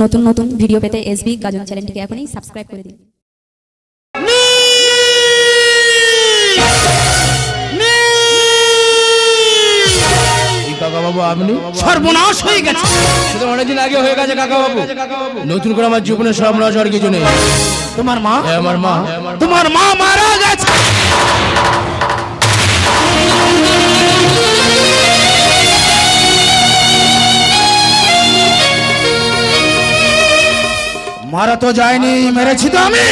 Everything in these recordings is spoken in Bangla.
নতুন নতুন ভিডিও পেতে এসবি গাজন চ্যানেলটিকে এখনই সাবস্ক্রাইব করে দিন। কাকা বাবু আপনি সর্বনাশ হয়ে গেছে। সেটা অনেকদিন আগে হয়ে গেছে কাকা বাবু। নতুন করে আমার জীবনে সর্বনাশ হওয়ার কিছু নেই। তোমার মা? আমার মা। তোমার মা মারা গেছে। মারা তো যায়নি, মেরেছি তো আমি।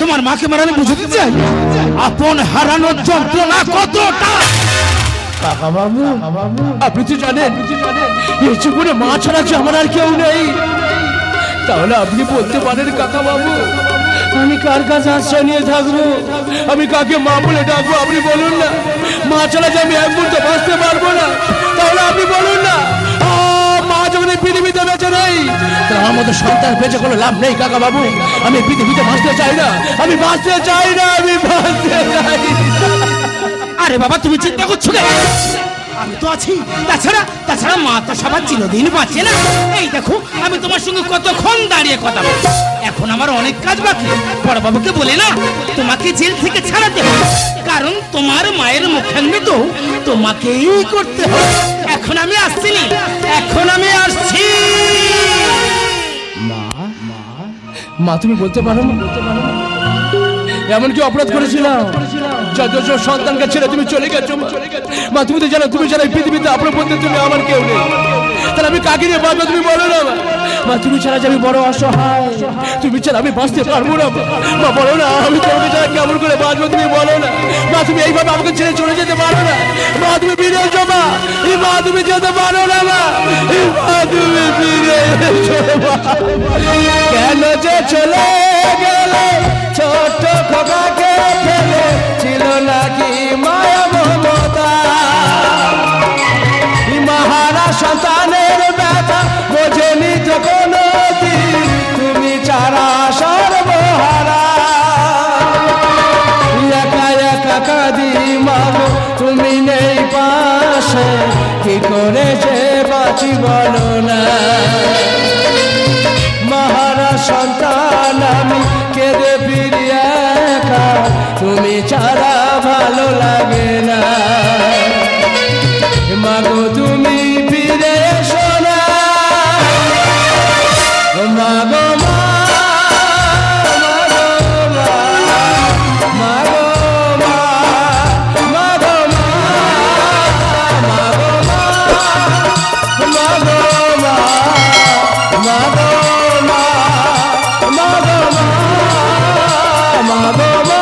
তোমার মাকে মারানো বুঝতে চাই আপন হারানোর যন্ত্রণা কতটা। কাকা বাবু আপনি তো জানেন এই জীবনে মা ছাড়া যে আমার আর কেউ নেই। তাহলে আপনি বলতে পারেন কাকা বাবু আমি কার কাছে আশ্রয় নিয়ে থাকবো? আমি কাকে মা বলে ডাকবো? আপনি বলুন না। মা ছাড়া যে আমি এক মুহূর্ত বাঁচতে পারবো না, তাহলে আপনি বলুন না। মা যখন পৃথিবীতে বেঁচে নেই তাহলে আমার মতো সন্তান বেঁচে কোনো লাভ নেই কাকা বাবু। আমি পৃথিবীতে বাঁচতে চাই না, আমি বাঁচতে চাই না, আমি বাঁচতে চাই। আরে বাবা তুমি চিন্তা করছো কেন? আমি তো আছি। তাছাড়া মা তো সবার চিরদিন বাঁচে না। এই দেখো আমি তোমার সঙ্গে কতক্ষণ দাঁড়িয়ে কথা বলছি। এখন আমার অনেক কাজ বাকি। বড়বাবুকে বলে না তোমাকে জেল থেকে ছাড়াতে হবে, কারণ তোমার মায়ের মুখাগ্নি তো তোমাকেই করতে হবে। এখন আমি আসছি। মা তুমি বলতে পারো না এমন কি অপরাধ করেছিলাম যত সন্তানকে ছেড়ে তুমি চলে গেছো? মা তুমি তো জানো, তুমি জানো পৃথিবীতে আপনার বলতে তুমি আমার কেউ নেই। তাহলে আমি কাকে নিয়ে বাঁচবো তুমি বলো না। মা তুমি ছাড়া যে আমি বড় অসহায়, তুমি ছাড়া আমি বাঁচতে পারবো না। মা বলো না আমি তোমাকে ছাড়া কেমন করে বাঁচবো তুমি বলো না। মা তুমি এইভাবে আমাকে ছেড়ে চলে যেতে পারো না। মা তুমি ফিরে এসো। মা তুমি যেতে পারো না। মা তুমি ফিরে এসো। কেন যে চলে গেলে ছোট খোকাকে ফেলে, ছিল নাকি মায়া মমতা? মহারা সন্তানের ব্যথা বোঝেনি তো কোনদিন, তুমি ছাড়া সর্বহারা। একা একা কাঁদি মাগো তুমি নেই পাশে, কি করে যে বাঁচি বলো না। মহারা সন্তান আমি কেঁদে ফিরি একা, তুমি ছাড়া ভালো লাগে না। মাগো তুমি ফিরে এসো না। মাগো মা, মাগো মা, মাগো মা, মাগো মা, মাগো মা, মাগো মা, মাগো মা, মাগো মা, মাগো মা,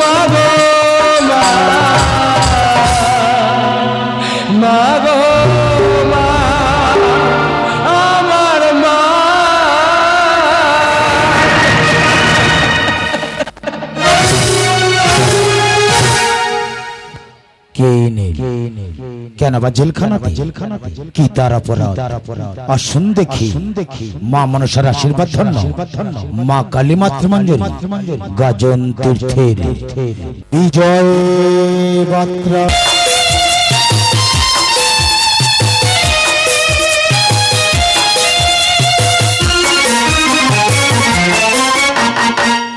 মাগো মা, মাগো মা, আমার মা। কেন বা জেলখানাতে কি তার অপরাধ? আসুন দেখি মা মনসার আশীর্বাদ ধন্য মা কালী মাতৃমঞ্জরি গাজন তীর্থের বিজয় যাত্রা।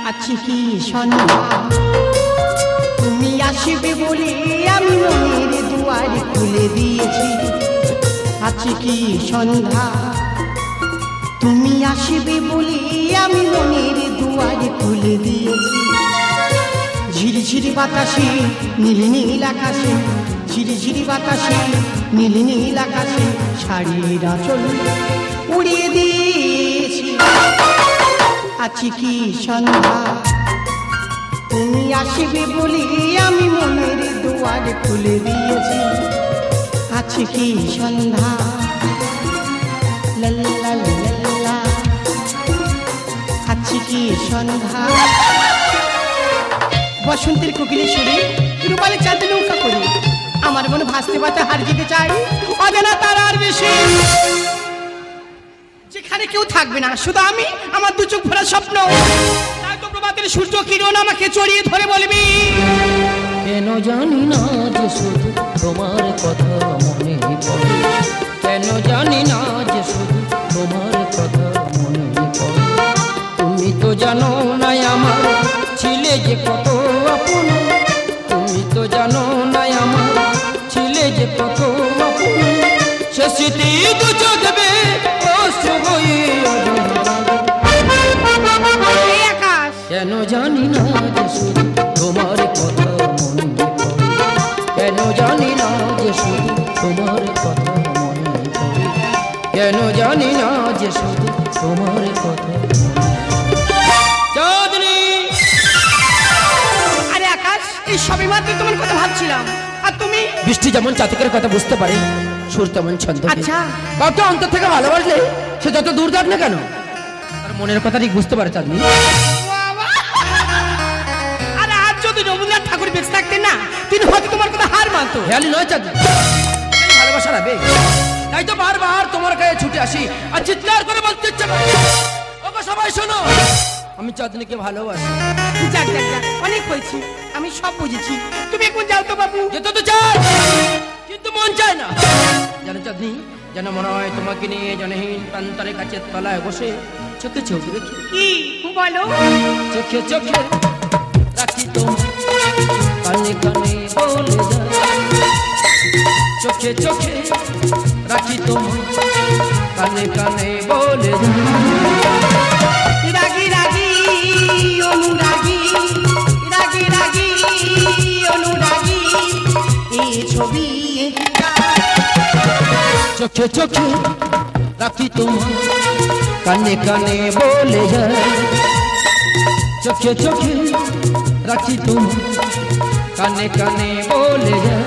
আছি কি সন্ধ্যা তুমি আসবে বলে আমি মনের দুয়ার খুলে দিয়েছি। আছি কি সন্ধ্যা তুমি আসবে বলে আমি মনের দুয়ার খুলে দিয়েছি। ঝিরিঝিরি বাতাসে নীল নীল আকাশে, ঝিরিঝিরি বাতাসে নীল নীল আকাশে শাড়ির আঁচল উড়িয়ে দিয়েছি। আছি কি সন্ধ্যা তুমি আসবে বলে আমি মনের দুয়ার খুলে দিয়েছি। আছে কি সন্ধ্যা লাল্লা লাল্লা, আছে কি সন্ধ্যা। বসন্তের কোকিলের সুরে রূপালী চাঁদ নৌকা করে আমার মনে ভাসতে পাতে হার যেতে চাই অজানা তারার বেশি, যেখানে কেউ থাকবে না, শুধু আমি, আমার দু চোখ ভরা স্বপ্ন। তাই তো প্রভাতের সূর্য কিরণ আমাকে জড়িয়ে ধরে বলবি, কেন জানি না যে শুধু নাই আমার ছিলে যে কত আপন সে স্মৃতি দু চোখবে অশ্রু বয়ে এই আকাশ কেন জানি না যে শুধু তোমার কথা মনে পড়ে কেন জানি না যে শুধু তোমার কথা মনে পড়ে কেন জানি না যে শুধু তোমার কথা চাঁদনি আরে আকাশ এই সবে মাত্র তোমার কথা ভাবছিলাম আর তুমি বৃষ্টি যেমন চাতকের কথা বুঝতে পারে সুর তেমন ছন্দ আচ্ছা। কাউকে অন্তর থেকে ভালোবাসলে সে যত দূর যাক না কেন আর মনের কথা ঠিক বুঝতে পারে চাঁদনি বাবা! আরে আজ যদি রবীন্দ্রনাথ ঠাকুর বেঁচে থাকতেন না তিনি হয়তো তোমার কথা হার মানতো হেয়ালি নয় চাঁদনি ভালোবাসার আবেগ তাই তো বারবার তোমার গায়ে ছুটে আসি আর চিৎকার করে বলতে ইচ্ছে করে ওগো সবাই শোনো আমি চাঁদনিকে ভালোবাসি যাক যাক যাক অনেক হয়েছে আমি সব বুঝেছি তুমি এখন যাও তো বাবু যেতে তো চাই কিন্তু মন চায় না জানো চাঁদনি যেন মনে হয় তোমাকে নিয়ে জনহীন প্রান্তরের কাছে তলায় বসে চোখে চোখ রেখে কি বলো চোখে চোখে রাখি তোমার কানে কানে বলে যায় চোখে চোখে রাখি তোমার কানে কানে বলে যায় রাগি রাগি অনুরাগী রাগি রাগি অনুরাগী এই ছবি চোখে চোখে রাখি তোমার কানে কানে বলে যায় চোখে চোখে রাখি তোমার কানে কানে বলে যায়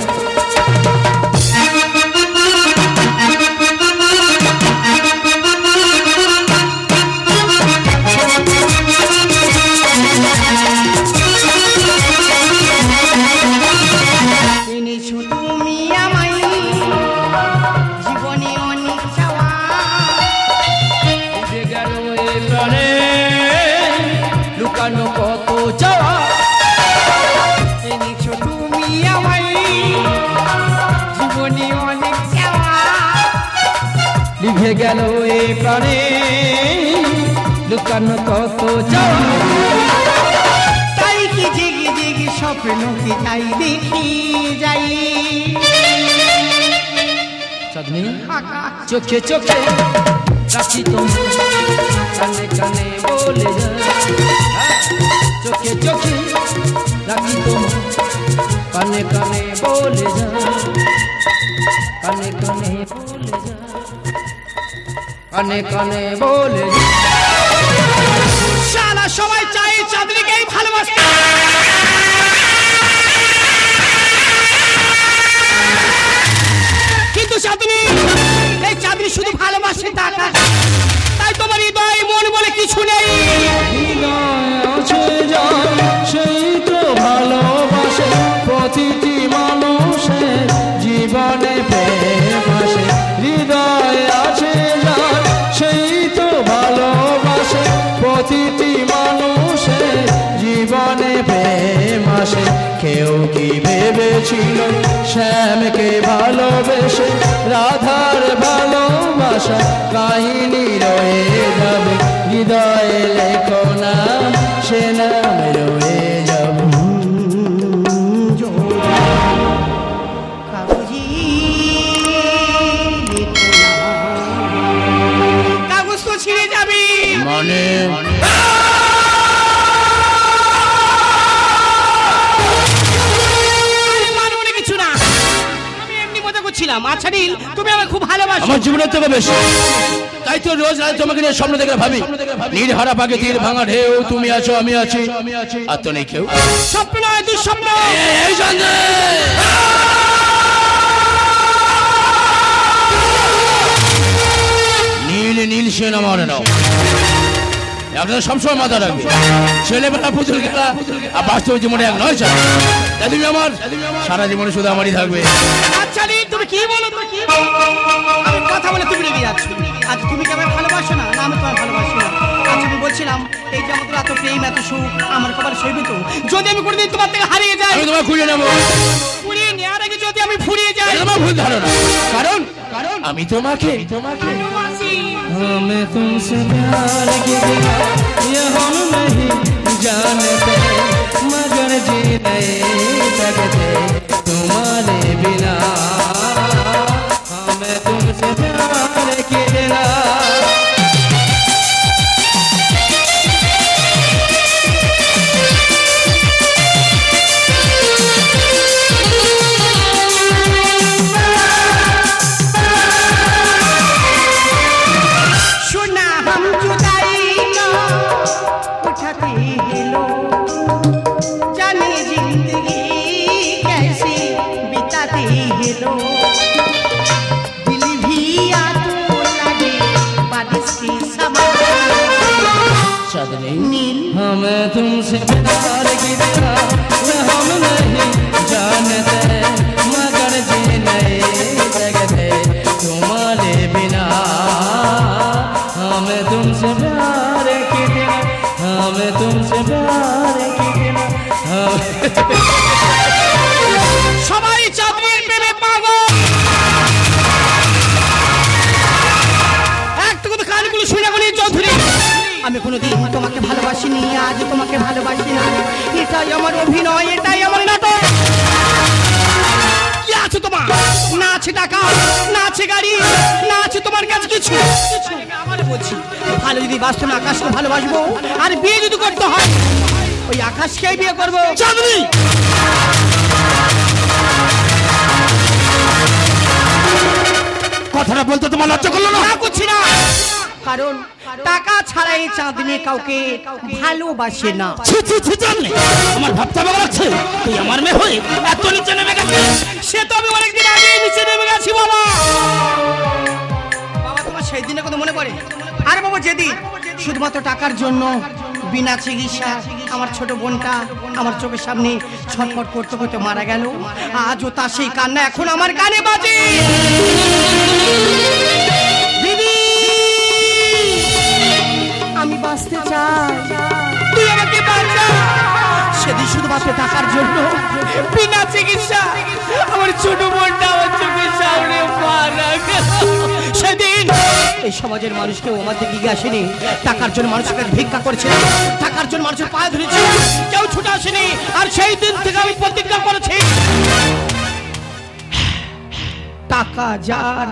এনেছো তুমি আমায় জীবনে অনেক চাওয়া গেল এ প্রাণে লুকানো কত চাওয়া এনেছো তুমি আমায় জীবনে অনেক চাওয়া লিভে গেল এ প্রাণে লুকানো কত চাওয়া তাই কি জেগে জেগে স্বপ্ন কি তাই দেখি যাই চাঁদনি আকাশ চোখে চোখে রাখি তোমার কানে কানে বলে যায় চোখে চোখে রাখি তোমার কানে কানে বলে যায় কানে কানে বলে যায় কানে কানে বলে যায় শালা সবাই চাই চাঁদনিকেই ভালোবাসতে কিন্তু চাঁদনি এই চাঁদনি শুধু ভালোবাসে টাকা তাই তোমার হৃদয় মন বলে কিছু নেই সেই তো ভালোবাসে প্রতিটি মানুষের জীবনে প্রেম আসে হৃদয় আছে যার সেই তো ভালোবাসে প্রতিটি মানুষের জীবনে প্রেম আসে কেউ কি ভেবেছিল শ্যামকে ভালোবেসে রাধার ভালোবাসা কাহিনী রয়ে যাবে হৃদয়ে লেখো না সে নাম রয়ে যাবে কাগজি কাগজ তো ছিঁড়ে যাবে মানে মানে কিছু না আমি এমনি মজা করছিলাম আচ্ছা নীল তুমি আমাকে খুব ভালোবাসো আমার জীবনের থেকে বেশি তাই তো রোজ রাত তোমাকে নিয়ে স্বপ্ন দেখে ভাবি নীল হারা পাকে তীর ভাঙা ঢেউ তুমি আছো আমি আছি আর তো নেই কেউ স্বপ্ন নয় দুঃস্বপ্ন এই সন্দেহ নীল নীল সেন আমার নাও আপনারা সবসময় মাথা রাখবে ছেলেবেলা পুতুল খেলা আর বাস্তব জীবনে এক নয় স্যার তাই তুমি আমার সারা জীবনে শুধু আমারই থাকবে আচ্ছা নীল তুমি কি বলো তুমি কি আমি কথা বলে তুমি রেগে যাচ্ছ আজ তুমি কি আমায় ভালোবাসো না না আমি তোমায় ভালোবাসি না আচ্ছা আমি বলছিলাম এই যে আমাদের এত প্রেম এত সুখ আমার কবার সইবে তো যদি আমি কোনোদিন তোমার থেকে হারিয়ে যাই আমি তোমার খুঁজে নেবো ফুরিয়ে নেওয়ার আগে যদি আমি ফুরিয়ে যাই তোমার ভুল ধারণা কারণ আমি তোমাকে ভালোবাসি हमें तुमसे प्यार की बिना ये हम नहीं जानते मगर जी नहीं सकते तुम्हारे बिना हमें तुमसे प्यार कितना हमें तुमसे प्यार कितना हम नहीं जानते मगर जी नहीं सकते तुम्हारे बिना हमें तुमसे प्यार कितना हमें तुमसे प्यार कितना সবাই চাঁদনির প্রেমে পাগল একটা কথা কানগুলো শুনে বলি চৌধুরী আমি কোনোদিন তোমাকে ভালোবাসিনি, আজ তোমাকে ভালোবাসি না। এটাই আমার অভিনয়, এটাই আমার নাটক। কি আছে তোমার? না আছে টাকা, না আছে গাড়ি, না আছে তোমার কাছে কিছু। আমার বলছি ভালো যদি বাসতো না আকাশকে ভালোবাসবো, আর বিয়ে যদি করতে হয় ওই আকাশকেই বিয়ে করবো। চাঁদনি কথাটা বলতে তোমার লজ্জা করলো না? না করছি না, কারণ টাকা ছাড়াই চাঁদনি কাউকে ভালোবাসে না। ছি ছি ছি চাঁদনি, আমার ভাবতে ভালো লাগছে তুই আমার মেয়ে হয়ে এত নিচে নেমে গেছিস। সে তো আমি অনেকদিন আগে নিচে নেমে গেছি বাবা। বাবা তোমার সেই দিনের কথা মনে পড়ে? আরে বাবা যেদিন শুধুমাত্র টাকার জন্য বিনা চিকিৎসা আমার ছোট বোনটা আমার চোখের সামনে ছটফট করতে করতে মারা গেল, আজও তার সেই কান্না এখন আমার কানে বাজে। দিদি আমি বাঁচতে চাই, তুই আমাকে বাঁচা। সেদিন শুধুমাত্র টাকার জন্য বিনা চিকিৎসা আমার ছোট বোনটা আমার চোখের সামনে মারা গেল। সেদিন এই সমাজের মানুষ কেউ আমার দিকে এগিয়ে আসেনি, টাকার জন্য মানুষের কাছে ভিক্ষা করেছে, টাকার জন্য মানুষের পায়ে ধরেছে, কেউ ছুটে আসেনি। আর সেই দিন থেকে আমি প্রতিজ্ঞা করেছি টাকা যার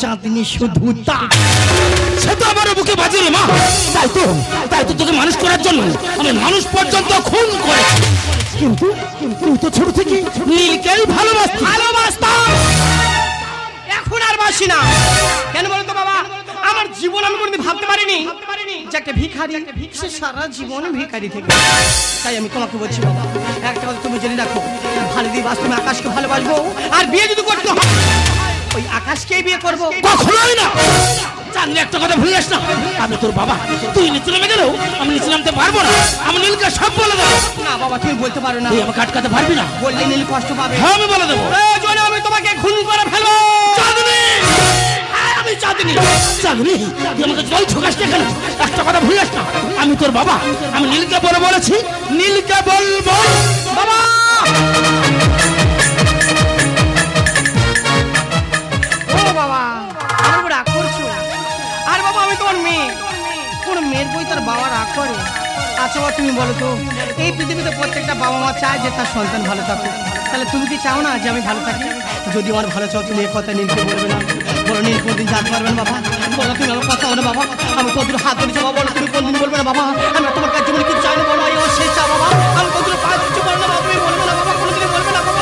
চাঁদনি শুধু তার। সে তো আমার বুকে বাজে রে মা। তাই তো তোকে মানুষ করার জন্য আমি মানুষ পর্যন্ত খুন করেছি। কিন্তু তুই তো ছোট থেকে নীলকেই ভালোবাসতাম, এখন আর বাসি না। কেন বলতো বাবা? আমার জীবন আমি কোনোদিন ভাবতে পারিনি যে একটা ভিখারি সে সারা জীবন ভিখারি থেকে। তাই আমি তোমাকে বলছি বাবা, একটা কথা তুমি জেনে রাখো, ভালো দিয়ে বাস্তবে আকাশকে ভালোবাসবো, আর বিয়ে যদি করতে হয় ওই আকাশকেই বিয়ে করবো। কখনোই না। চাঁদনি একটা কথা ভুলিস না, আমি তোর বাবা, তুই নিচে নেমে গেলেও আমি নিচে নামতে পারবো না। আমি নীলকে সব বলে দেবো। না বাবা তুমি বলতে পারো না, তুই আমাকে আটকাতে পারবি না। বললে নীল কষ্ট পাবে। হ্যাঁ আমি বলে দেবো। প্রয়োজনে আমি তোমাকে খুন করে ফেলবো। চাঁদনি, আমি চাঁদনি। চাঁদনি তুই আমাকে জল ছোকাস না কেন? একটা কথা ভুলিস না, আমি তোর বাবা, আমি নীলকে বলেছি, নীলকে বলবো। বাবা ও বাবা আমার উপর রাগ করছো? আর বাবা আমি তোমার মেয়ে, কোন মেয়ের বই তার বাবা রাগ করে? আচ্ছা বাবা তুমি বলো তো, এই পৃথিবীতে প্রত্যেকটা বাবা মা চায় যে তার সন্তান ভালো থাকুক, তাহলে তুমি কি চাও না যে আমি ভালো থাকি? যদি আমার ভালো চাও তুমি এই কথা নীলকে বলবে না? বলো নীল কোনদিন জানতে পারবে না বাবা? বলো তুমি আমার কথা বলো বাবা, আমি তোদের হাত ধরেছি বাবা, বলো তুমি কোনদিন বলবে না বাবা আমি তোমার কাছে জীবনে কিছু চাই না? বলো এই সেই চা বাবা, আমি তোদের পা কিছু বলো না বাবা, তুমি বলবে না বাবা, কোনদিন বলবে না বাবা?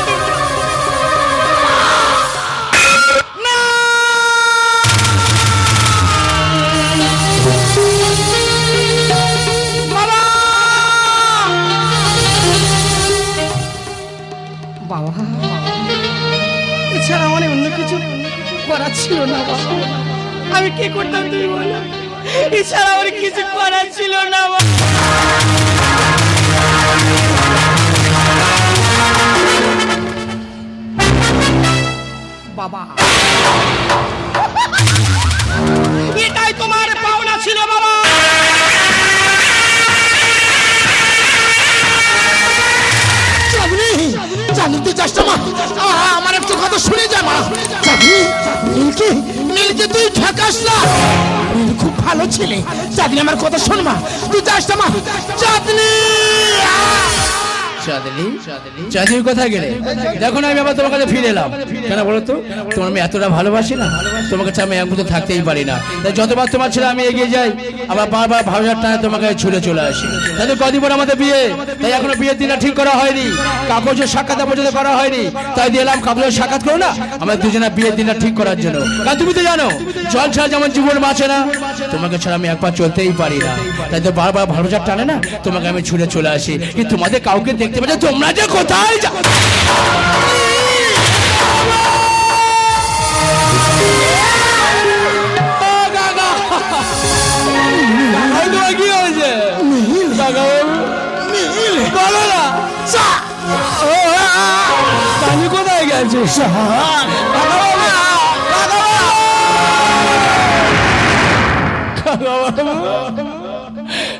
বাবা এছাড়া আমার অন্য কিছু করার ছিল না বাবা, আমি কি করতাম তুমি বলো? এছাড়া আমার কিছু করার ছিল না বাবা। এটাই তোমার পাওনা ছিল বাবা। জানতে চাস মা, আমার একটু কথা শুনে যা মা। নীলকে তুই ঠেকাস না, খুব ভালো ছেলে। চাঁদনি আমার কথা শোন মা, তুই যাস না মা। চাঁদনি চাঁদনি চাঁদনি কোথায় গেলে? দেখো না আমি আবার তোমার কাছে ফিরে এলাম। কেন বলো তো? তোমার আমি এতটা ভালোবাসি না, তোমার কাছে আমি এক মুহূর্ত থাকতেই পারি না। তাই যতবার তোমার ছেলে আমি এগিয়ে যাই, আবার বারবার ভালোবাসার টানে তোমাকে ছুটে চলে আসি। তাই কদিন পর আমাদের বিয়ে, তাই এখনো বিয়ের দিনটা ঠিক করা হয়নি, কাগজের সাক্ষাৎ পর্যন্ত করা হয়নি। তাই দিলাম কাগজের সাক্ষাৎ করো না আমাদের দুজনের বিয়ের দিনটা ঠিক করার জন্য। কারণ তুমি তো জানো জল ছাড়া যেমন জীবন বাঁচে না, তোমাকে ছাড়া আমি একবার চলতেই পারি না। তাই তো বারবার ভালোবাসার টানে না তোমাকে আমি ছুটে চলে আসি। কিন্তু তোমাদের কাউকে দেখতে পাচ্ছি তোমরা যে কোথায় যাও। কি হয়েছে বলো না? আমি কোথায় গেছি?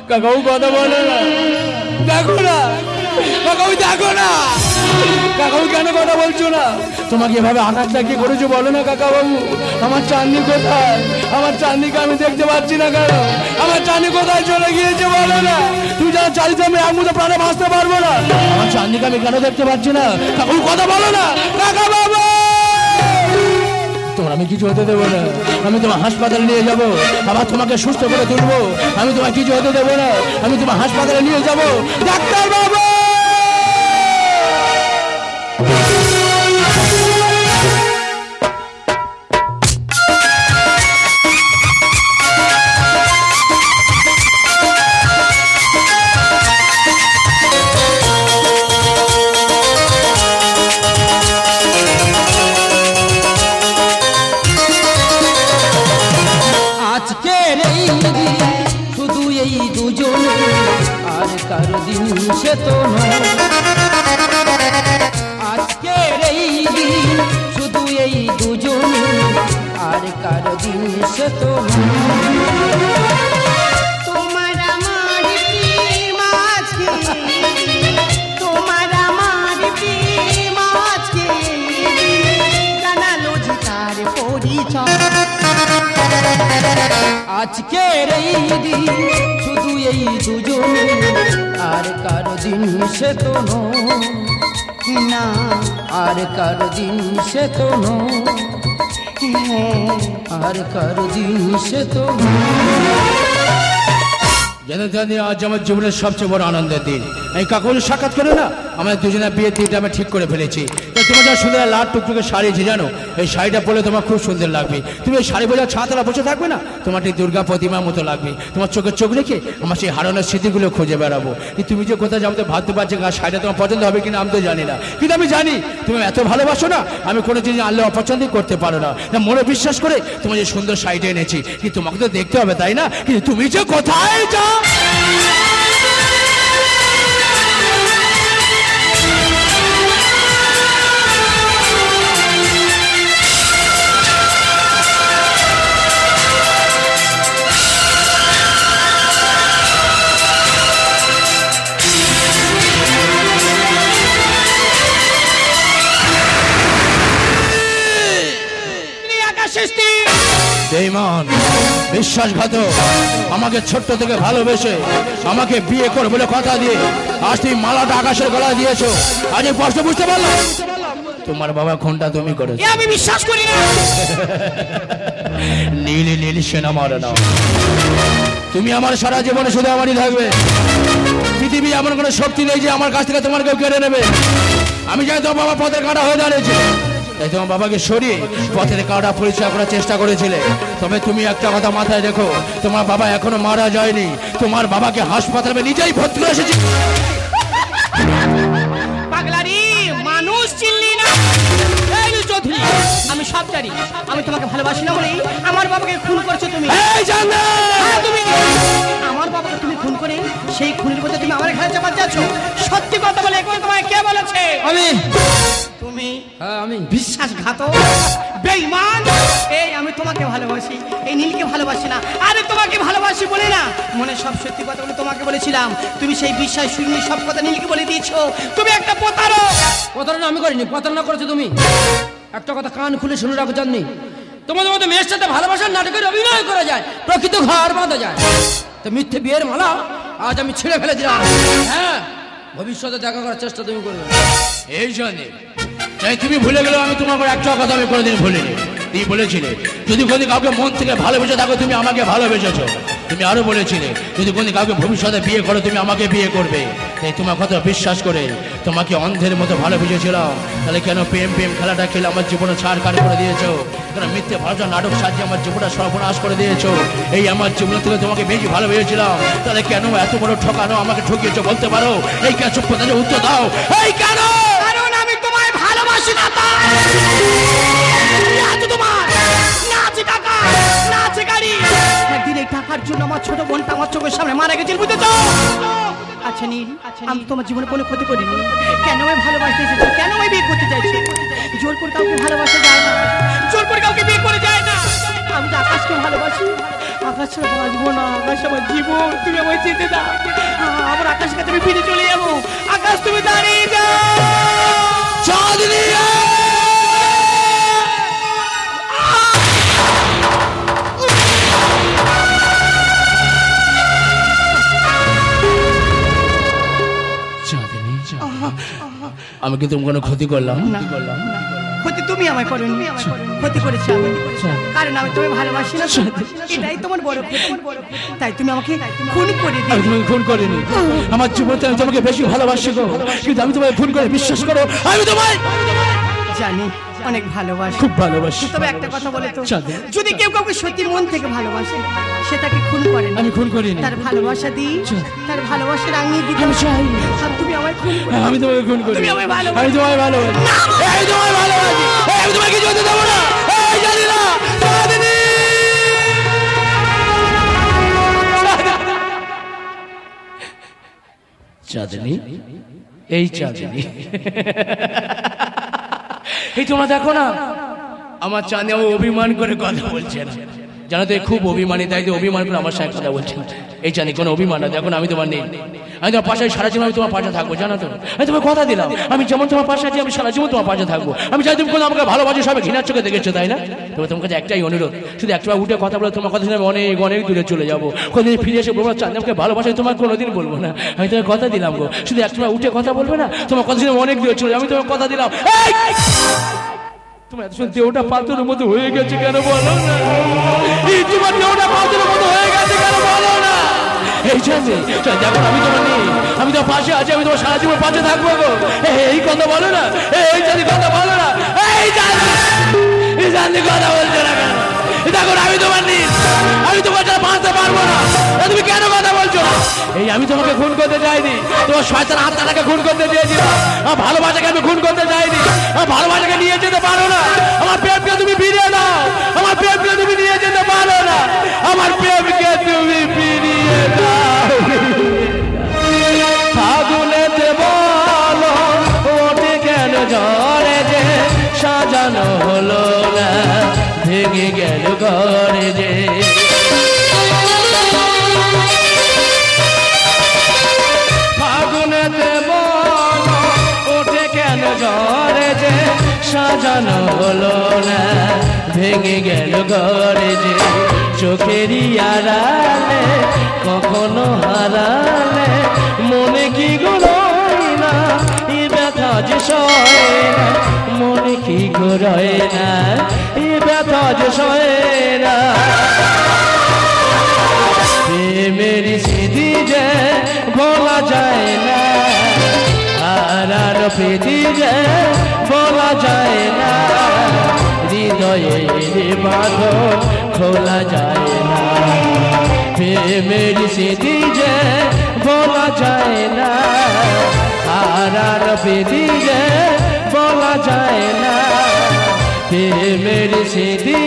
কাকাও কথা বলে না, দেখো না কাকাও, দেখো না কাকাও কেন কথা বলছো না? তোমাকে এভাবে আঘাতটা কি করেছো বলো না কাকা বাবু? আমার চাঁদনি কোথায়? আমার চাঁদনিকে আমি দেখতে পাচ্ছি না কেন? আমার চাঁদনি কোথায় চলে গিয়েছে বলো না? তুমি যারা চালিত আমি এক মুহূর্তে প্রাণে বাঁচতে পারবো না। আমার চাঁদনিকে আমি কেন দেখতে পাচ্ছি না? কাকাও কথা বলো না কাকা বাবু। তোমার আমি কিছু হতে দেবো না, আমি তোমার হাসপাতালে নিয়ে যাব, আবার তোমাকে সুস্থ করে তুলবো। আমি তোমার কিছু হতে দেবো না, আমি তোমার হাসপাতালে নিয়ে যাব। ডাক্তার বাবু শুধু এই দুজন, আর কারো দিন সে তো নয়। আজকের এই দিন শুধু এই দুজন, আর কারো দিন সে তো তোমার আমার প্রেম আজকে, তোমার আমার প্রেম আজকে জানালো যে তার পরিচয়। আজকের এই দিন শুধু এই দুজন, আর কারো দিন সে তো না আর কারো দিন সে তো আর কারো দিন সে তো জানি আজ আমার জীবনের সবচেয়ে বড় আনন্দের দিন। এই কাকুর সাক্ষাৎ করে না আমাদের দুজনের বিয়ের দিনটা আমি ঠিক করে ফেলেছি। তো তোমার যা সুন্দর লাল টুকটুকে শাড়ি জানো, এই শাড়িটা পরলে তোমার খুব সুন্দর লাগবে। তুমি এই শাড়ি বোঝা ছাতলা বসে থাকবে না, তোমার ঠিক দুর্গা প্রতিমার মতো লাগবে। তোমার চোখের চোখ রেখে আমার সেই হারানোর স্মৃতিগুলো খুঁজে বেড়াবো। কিন্তু তুমি যে কোথায় যাবো তো ভাবতে পারছি না, শাড়িটা তোমার পছন্দ হবে কিনা আমি তো জানি না। কিন্তু আমি জানি তুমি এত ভালোবাসো না, আমি কোনো জিনিস আনলে অপছন্দই করতে পারো না। মনে বিশ্বাস করে তোমার যে সুন্দর শাড়িটা এনেছি, কিন্তু তোমাকে তো দেখতে হবে তাই না? কিন্তু তুমি যে কোথায় যাও। বেঈমান, বিশ্বাসঘাতক, আমাকে ছোট্ট থেকে ভালোবেসে আমাকে বিয়ে করবে বলে কথা দিয়ে আজ তুমি মালাটা আকাশের গলায় দিয়েছো। আজ এই প্রশ্ন বুঝতে পারলাম তোমার বাবা খুনটা তুমি করেছো। আমি বিশ্বাস করি না। নীল নীল সেনা মারে না, তুমি আমার সারা জীবনে শুধু আমারই থাকবে। পৃথিবী এমন কোনো শক্তি নেই যে আমার কাছ থেকে তোমার কেউ কেড়ে নেবে। আমি জানি তোমার বাবা পথের কাঁটা হয়ে দাঁড়িয়েছে, তাই তোমার বাবাকে সরিয়ে পথের কাঁটা পরিষ্কার করার চেষ্টা করেছিলে। তবে তুমি একটা কথা মাথায় রেখো, তোমার বাবা এখনো মারা যায়নি। তোমার বাবাকে হাসপাতালে নিজেই ভর্তি করে এসেছি। পাগলারি মানুষ চিনলি না। চৌধুরী আমি সব জানি, আমি তোমাকে ভালোবাসি না বলেই আমার বাবাকে খুন করছো তুমি। তুমি আমার বাবাকে তুমি খুন করে সেই খুনের মধ্যে তুমি আমার ঘরে চাপা যাচ্ছ। সত্যি কথা বলে এখন তোমায় কে বলেছে? আমি। তুমি? হ্যাঁ আমি। বিশ্বাসঘাতক, বেঈমান। এই আমি তোমাকে ভালোবাসি, এই নীলকে ভালোবাসি না। আরে তোমাকে ভালোবাসি বলে না, মনে সব সত্যি কথা বলে তোমাকে বলেছিলাম। তুমি সেই বিশ্বাস শুনিয়ে সব কথা নীলকে বলে দিয়েছো। তুমি একটা প্রতারক। প্রতারণা আমি করিনি, প্রতারণা করেছো তুমি। একটা কথা কান খুলে শুনে রাখো জাননি, তোমাদের মধ্যে মেয়ের সাথে ভালোবাসার নাটকের অভিনয় করা যায়, প্রকৃত ঘর বাঁধা যায়। তো মিথ্যে বিয়ের মালা আজ আমি ছিঁড়ে ফেলে দিলাম। হ্যাঁ ভবিষ্যতে দেখা করার চেষ্টা তুমি করবে। এই জন্য চাই তুমি ভুলে গেলেও আমি তোমার একটা কথা আমি কোনোদিন ভুলিনি। তুমি বলেছিলে যদি কোনোদিন কাউকে মন থেকে ভালোবেসে থাকো তুমি আমাকে ভালোবেসেছো। তুমি আরো বলেছিলে যদি কোনোদিন কাউকে ভবিষ্যতে বিয়ে করো তুমি আমাকে বিয়ে করবে। তাই তোমার কথা বিশ্বাস করে তোমাকে অন্ধের মতো ভালোবেসেছিলাম। তাহলে কেন প্রেম প্রেম খেলাটা খেলে আমার জীবনে ছাড়খাড় করে দিয়েছো? কেন মিথ্যে ভরসা নাটক সাজিয়ে আমার জীবনটা সর্বনাশ করে দিয়েছো? এই আমার জীবন থেকে তোমাকে বেশি ভালোবেসেছিলাম, তাহলে কেন এত বড় ঠকানো আমাকে ঠকিয়েছো বলতে পারো? এই কেন সব কথা উত্তর দাও। এই কেন? কারণ আমি তোমায় ভালোবাসি না তাই। তোমার না আছে টাকা না আছে গাড়ি। একদিন এই টাকার জন্য আমার ছোট বোনটা আমার চোখের সামনে মারা গেছিল বুঝেছো? আচ্ছা নীল, আমি তোমার জীবনে কোনো ক্ষতি করিনি। কেন আমি ভালোবাসতে এসেছি, কেন আমি বিয়ে করতে চাইছি? জোর করে কাউকে ভালোবাসা যায় না, জোর করে কাউকে বিয়ে করে যায় না। আমি তো আকাশকে ভালোবাসি, আকাশ ছাড়া বাঁচবো না। আকাশ আমার জীবন, তুমি আমায় যেতে দাও। আমার আকাশের কাছে আমি ফিরে চলে যাবো। আকাশ তুমি দাঁড়িয়ে যাও। চাঁদনি আমি কি তোমার কোনো ক্ষতি করলাম? ক্ষতি তুমি আমায় করোনি, ক্ষতি করেছি আমি। কারণ আমি তোমায় ভালোবাসি না, এটাই তোমার বড় ক্ষতি। তাই তুমি আমাকে খুন করে দিলে। আমি তোমাকে খুন করিনি, আমার জীবনে আমি তোমাকে বেশি ভালোবাসি গো। কিন্তু আমি তোমায় খুন করে বিশ্বাস করো আমি তোমায় জানি অনেক ভালোবাসি, খুব ভালোবাসি। তবে একটা কথা বলে তো, যদি কেউ কাউকে সত্যি মন থেকে ভালোবাসে সে তাকে খুন করে না। আমি খুন করিনি, তার ভালোবাসা দিই, তার ভালোবাসা রাঙিয়ে দিতে চাই। আর তুমি আমায় খুন করে, আমি তোমাকে খুন করি। তুমি আমায় ভালোবাসো, আমি তোমায় ভালোবাসি, আমি তোমায় ভালোবাসি, আমি তোমায় কিছু হতে দেবো না। এই জানি না চাঁদনি, চাঁদনি, এই চাঁদনি, এই তোমরা দেখো না আমার চাঁদনি অভিমান করে কথা বলছে না, জানো তো খুব অভিমানী, তাই তো অভিমান করে আমার সাথে কথা বলছে। এই জানি কোনো অভিমান না, দেখো না আমি তোমার নেই, আমি তোমার পাশে সারা জীবন আমি তোমার পাশে থাকবো, জানো তো? আমি তোমার কথা দিলাম আমি যেমন তোমার পাশে আছি আমি সারা জীবন তোমার পাশে থাকবো। আমি চাই তুমি কোনো আমাকে ভালোবাসো, সবাই ঘৃণার চোখে দেখেছো তাই না? তবে তোমার কাছে একটাই অনুরোধ, শুধু একবার উঠে কথা বলে তোমার কথা শুনে আমি অনেক অনেক দূরে চলে যাবো। কোনোদিন ফিরে এসে বলবো চাঁদ আমাকে ভালোবাসে, তোমার কোনোদিন বলবো না। আমি তোমার কথা দিলাম গো, শুধু একবার উঠে কথা বলবে না, তোমার কথা শুনে অনেক দূরে চলে যাবো। আমি তোমার কথা দিলাম। তোমার এত শুনে দেহটা পাথরের মতো হয়ে গেছে কেন বলো না? এই তোমার দেহটা পাথরের মতো হয়ে গেছে কেন বলো না? এই জন্য দেখো আমি তোমার নেই, আমি তোমার পাশে আছি, আমি তোমার সারা জীবন পাশে থাকবো গো। এই কথা বলো না, এই জানি কথা বলো না, এই জানি কথা বলছো না কেন? দেখো আমি তোমার নেই, আমি তোমার ছাড়া বাঁচতে পারবো না, তুমি কেন কথা বলছো না? এই আমি তোমাকে খুন করতে চাইনি, তোমার শয়তান আত্মাটাকে খুন করতে চেয়েছিলাম, আমার ভালোবাসাকে আমি খুন করতে চাইনি। আমার ভালোবাসাকে নিয়ে যেতে পারো না, আমার প্রেমকে তুমি ফিরিয়ে দাও, আমার প্রেমকে তুমি নিয়ে যেতে পারো না, আমার প্রেমকে তুমি ফিরিয়ে দাও। ফাগুনেতে বলো ওঠে কেন ঝড়ে যে সাজানো হলো না, ভেঙে গেল ঘরে যে। ফাগুনেতে বলো ওঠে কেন ঝড়ে যে সাজানো হলো না, ভেঙে গেল ঘরে যে। চোখেরই আড়ালে কখনো হারালে মনে কি গড়ায় না, এ ব্যথা যে সয় না, মনে কি গড়ায় না, এ ব্যথা যে সয় না। প্রেমের স্মৃতি যে বলা যায় না, আর প্রীতি যে বলা যায় না, হৃদয়ের বাঁধন খোলা যায় না। প্রেমের স্মৃতি যে বলা যায় না, আর প্রীতি যে বলা যায় না, প্রেমের স্মৃতি